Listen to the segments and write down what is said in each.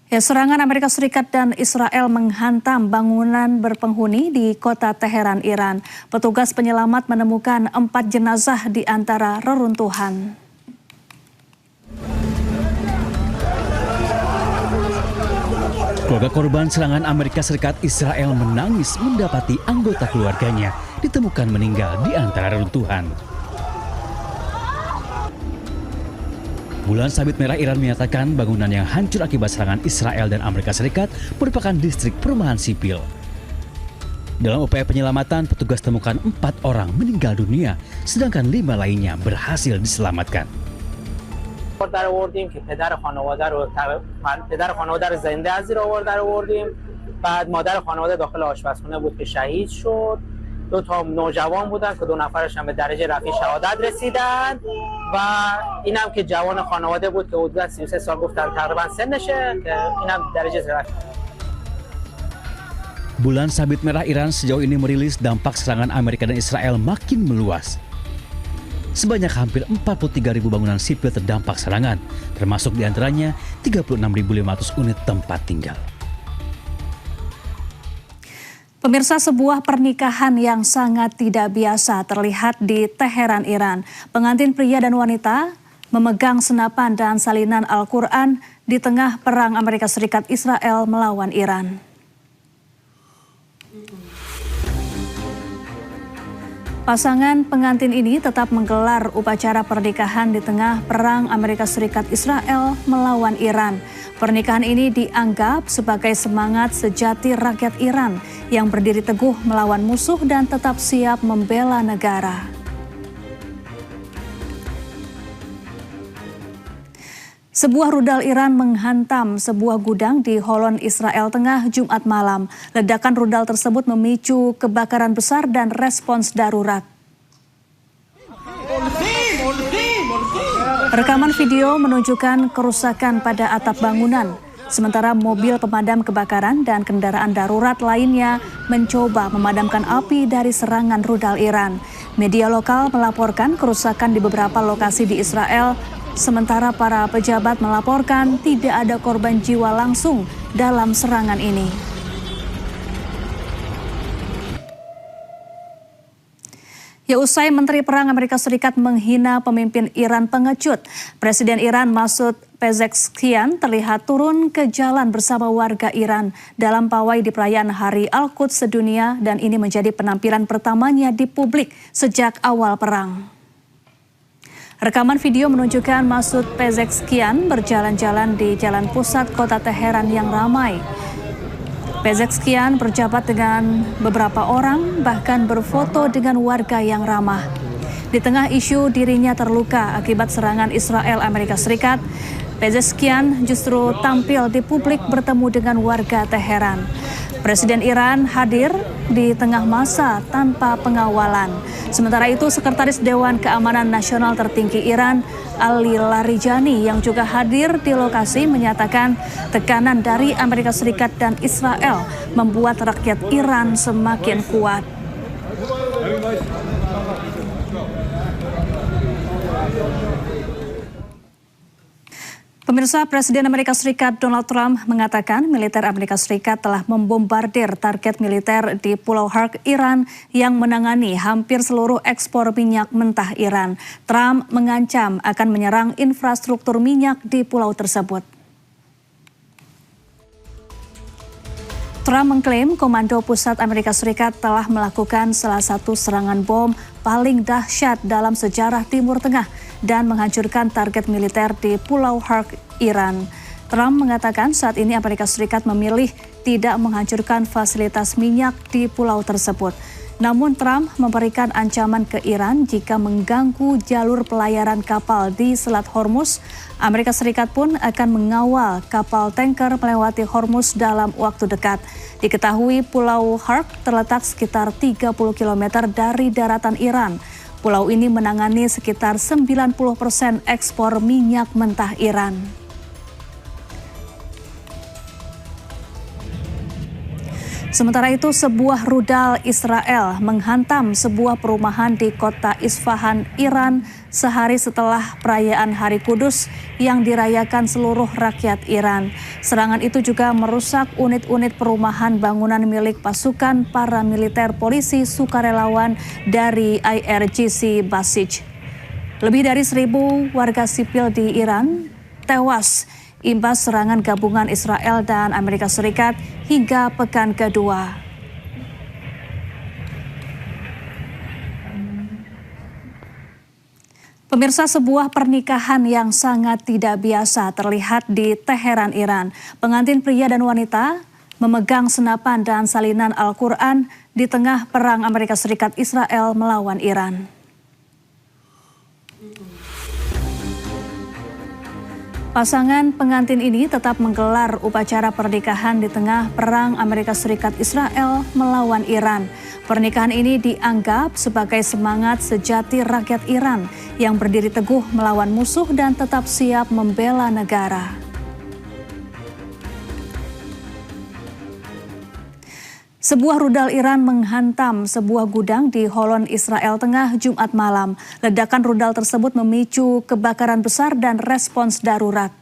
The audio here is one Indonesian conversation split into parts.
Ya, serangan Amerika Serikat dan Israel menghantam bangunan berpenghuni di kota Teheran, Iran. Petugas penyelamat menemukan 4 jenazah di antara reruntuhan. Keluarga korban serangan Amerika Serikat Israel menangis mendapati anggota keluarganya ditemukan meninggal di antara reruntuhan. Bulan Sabit Merah Iran menyatakan bangunan yang hancur akibat serangan Israel dan Amerika Serikat merupakan distrik perumahan sipil. Dalam upaya penyelamatan, petugas temukan 4 orang meninggal dunia, sedangkan 5 lainnya berhasil diselamatkan. در آوردیم که پدر خانواده رو زنده از زیر آوار در آوردیم. بعد مادر خانواده داخل آشپزخونه بود که شهید شد. 2 تا نوجوان بودن که 2 نفرش هم به درجه رفیع شهادت رسیدن و اینم که جوان خانواده بود که حدود 33 سال گفتن تقریبا سنشه که اینم درجه رفیع. Bulan Sabit Merah Iran sejauh ini merilis dampak serangan Amerika dan Israel makin meluas. Sebanyak hampir 43.000 bangunan sipil terdampak serangan, termasuk diantaranya 36.500 unit tempat tinggal. Pemirsa, sebuah pernikahan yang sangat tidak biasa terlihat di Teheran, Iran. Pengantin pria dan wanita memegang senapan dan salinan Al-Quran di tengah perang Amerika Serikat Israel melawan Iran. Pasangan pengantin ini tetap menggelar upacara pernikahan di tengah perang Amerika Serikat Israel melawan Iran. Pernikahan ini dianggap sebagai semangat sejati rakyat Iran yang berdiri teguh melawan musuh dan tetap siap membela negara. Sebuah rudal Iran menghantam sebuah gudang di Holon, Israel Tengah, Jumat malam. Ledakan rudal tersebut memicu kebakaran besar dan respons darurat. Rekaman video menunjukkan kerusakan pada atap bangunan. Sementara mobil pemadam kebakaran dan kendaraan darurat lainnya mencoba memadamkan api dari serangan rudal Iran. Media lokal melaporkan kerusakan di beberapa lokasi di Israel. Sementara para pejabat melaporkan tidak ada korban jiwa langsung dalam serangan ini. Ya, usai Menteri Perang Amerika Serikat menghina pemimpin Iran pengecut, Presiden Iran Masoud Pezeshkian terlihat turun ke jalan bersama warga Iran dalam pawai di perayaan Hari Al-Quds sedunia, dan ini menjadi penampilan pertamanya di publik sejak awal perang. Rekaman video menunjukkan Masoud Pezeshkian berjalan-jalan di jalan pusat kota Teheran yang ramai. Pezeshkian berjabat dengan beberapa orang, bahkan berfoto dengan warga yang ramah. Di tengah isu dirinya terluka akibat serangan Israel Amerika Serikat, Pezeshkian justru tampil di publik bertemu dengan warga Teheran. Presiden Iran hadir di tengah masa tanpa pengawalan. Sementara itu, Sekretaris Dewan Keamanan Nasional tertinggi Iran, Ali Larijani, yang juga hadir di lokasi, menyatakan tekanan dari Amerika Serikat dan Israel membuat rakyat Iran semakin kuat. Pemirsa, Presiden Amerika Serikat Donald Trump mengatakan militer Amerika Serikat telah membombardir target militer di Pulau Hark, Iran, yang menangani hampir seluruh ekspor minyak mentah Iran. Trump mengancam akan menyerang infrastruktur minyak di pulau tersebut. Trump mengklaim Komando Pusat Amerika Serikat telah melakukan salah satu serangan bom paling dahsyat dalam sejarah Timur Tengah dan menghancurkan target militer di Pulau Hark, Iran. Trump mengatakan saat ini Amerika Serikat memilih tidak menghancurkan fasilitas minyak di pulau tersebut. Namun Trump memberikan ancaman ke Iran jika mengganggu jalur pelayaran kapal di Selat Hormuz. Amerika Serikat pun akan mengawal kapal tanker melewati Hormuz dalam waktu dekat. Diketahui Pulau Hark terletak sekitar 30 km dari daratan Iran. Pulau ini menangani sekitar 90% ekspor minyak mentah Iran. Sementara itu, sebuah rudal Israel menghantam sebuah perumahan di kota Isfahan, Iran sehari setelah perayaan Hari Kudus yang dirayakan seluruh rakyat Iran. Serangan itu juga merusak unit-unit perumahan bangunan milik pasukan paramiliter polisi sukarelawan dari IRGC Basij. Lebih dari 1.000 warga sipil di Iran tewas imbas serangan gabungan Israel dan Amerika Serikat hingga pekan kedua. Pemirsa, sebuah pernikahan yang sangat tidak biasa terlihat di Teheran, Iran. Pengantin pria dan wanita memegang senapan dan salinan Al-Quran di tengah perang Amerika Serikat Israel melawan Iran. Pasangan pengantin ini tetap menggelar upacara pernikahan di tengah perang Amerika Serikat Israel melawan Iran. Pernikahan ini dianggap sebagai semangat sejati rakyat Iran yang berdiri teguh melawan musuh dan tetap siap membela negara. Sebuah rudal Iran menghantam sebuah gudang di Holon, Israel Tengah, Jumat malam. Ledakan rudal tersebut memicu kebakaran besar dan respons darurat.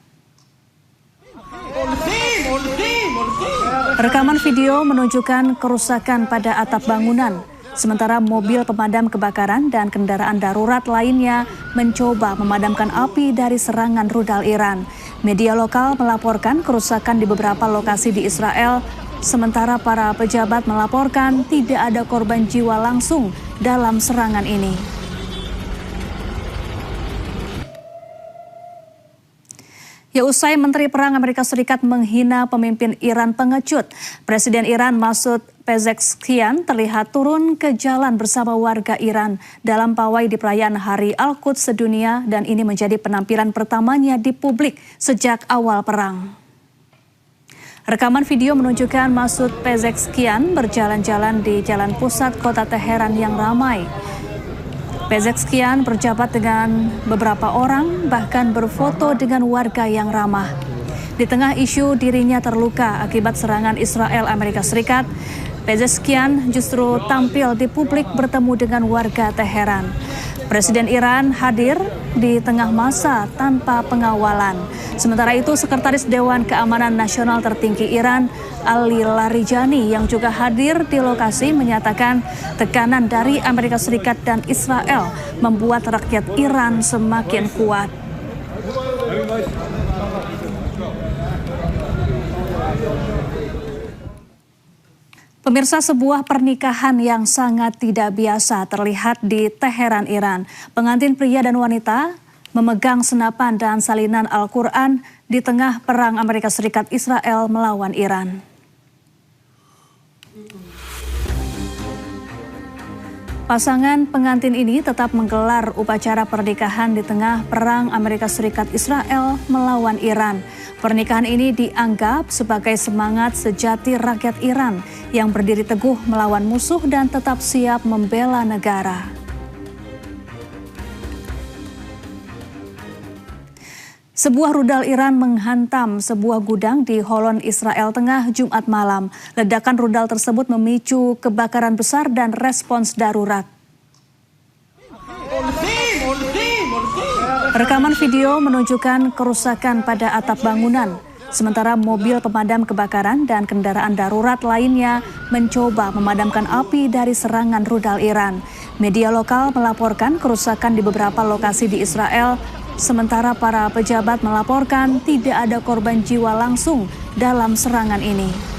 Rekaman video menunjukkan kerusakan pada atap bangunan, sementara mobil pemadam kebakaran dan kendaraan darurat lainnya mencoba memadamkan api dari serangan rudal Iran. Media lokal melaporkan kerusakan di beberapa lokasi di Israel, sementara para pejabat melaporkan tidak ada korban jiwa langsung dalam serangan ini. Ya, usai Menteri Perang Amerika Serikat menghina pemimpin Iran pengecut, Presiden Iran Masoud Pezeshkian terlihat turun ke jalan bersama warga Iran dalam pawai di perayaan Hari Al-Quds sedunia, dan ini menjadi penampilan pertamanya di publik sejak awal perang. Rekaman video menunjukkan Masoud Pezeshkian berjalan-jalan di jalan pusat kota Teheran yang ramai. Pezeshkian berjabat dengan beberapa orang, bahkan berfoto dengan warga yang ramah. Di tengah isu dirinya terluka akibat serangan Israel Amerika Serikat, Pezeshkian justru tampil di publik bertemu dengan warga Teheran. Presiden Iran hadir di tengah masa tanpa pengawalan. Sementara itu, Sekretaris Dewan Keamanan Nasional tertinggi Iran, Ali Larijani, yang juga hadir di lokasi, menyatakan tekanan dari Amerika Serikat dan Israel membuat rakyat Iran semakin kuat. Pemirsa, sebuah pernikahan yang sangat tidak biasa terlihat di Teheran, Iran. Pengantin pria dan wanita memegang senapan dan salinan Al-Quran di tengah perang Amerika Serikat Israel melawan Iran. Pasangan pengantin ini tetap menggelar upacara pernikahan di tengah perang Amerika Serikat Israel melawan Iran. Pernikahan ini dianggap sebagai semangat sejati rakyat Iran yang berdiri teguh melawan musuh dan tetap siap membela negara. Sebuah rudal Iran menghantam sebuah gudang di Holon, Israel Tengah, Jumat malam. Ledakan rudal tersebut memicu kebakaran besar dan respons darurat. Rekaman video menunjukkan kerusakan pada atap bangunan, sementara mobil pemadam kebakaran dan kendaraan darurat lainnya mencoba memadamkan api dari serangan rudal Iran. Media lokal melaporkan kerusakan di beberapa lokasi di Israel, sementara para pejabat melaporkan tidak ada korban jiwa langsung dalam serangan ini.